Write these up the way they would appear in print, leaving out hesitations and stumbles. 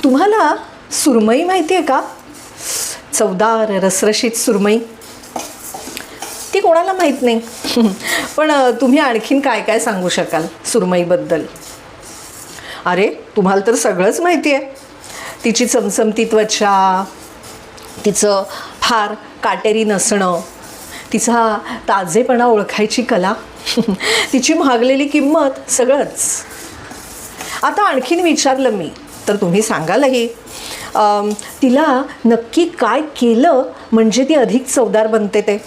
तुम्हाला सुरमई माहिती आहे का? चवदार रसरशीत सुरमई. ती कोणाला माहीत नाही. पण तुम्ही आणखीन काय काय सांगू शकाल सुरमईबद्दल? अरे, तुम्हाला तर सगळंच माहिती आहे. तिची चमचमती त्वचा, तिचं फार काटेरी नसणं, तिचा ताजेपणा ओळखायची कला, तिची महागलेली किंमत, सगळंच. आता आणखीन विचारलं मी तर तुम्ही सांगालही. तिला नक्की काय केलं म्हणजे ती अधिक चवदार बनते ते,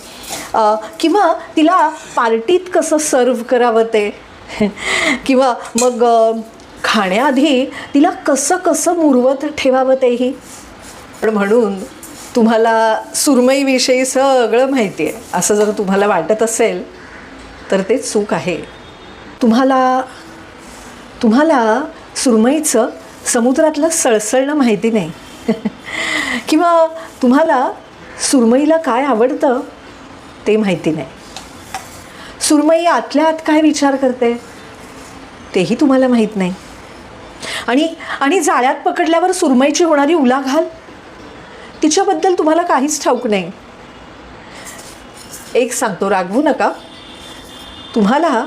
किंवा तिला पार्टीत कसं सर्व करावं ते, किंवा मग खाण्याआधी तिला कसं कसं मुरवत ठेवावं तेही. पण म्हणून तुम्हाला सुरमईविषयी सगळं माहिती आहे असं जर तुम्हाला वाटत असेल तर ते चूक आहे. तुम्हाला सुरमईचं समुद्रातलं सळसळणं माहिती नाही. किंवा तुम्हाला सुरमईला काय आवडतं ते माहिती नाही. सुरमई आतल्या आत काय विचार करते तेही तुम्हाला माहीत नाही. आणि जाळ्यात पकडल्यावर सुरमईची होणारी उलाढाल, तिच्याबद्दल तुम्हाला काहीच ठाऊक नाही. एक सांगतो, रागवू नका. तुम्हाला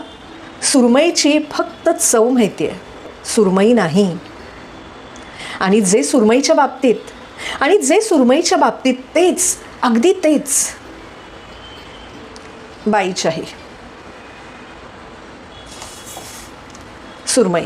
सुरमईची फक्त चव माहिती आहे, सुरमई नाही. आणि जे सुरमईच्या बाबतीत तेच, अगदी तेच बाईच्याही. सुरमई.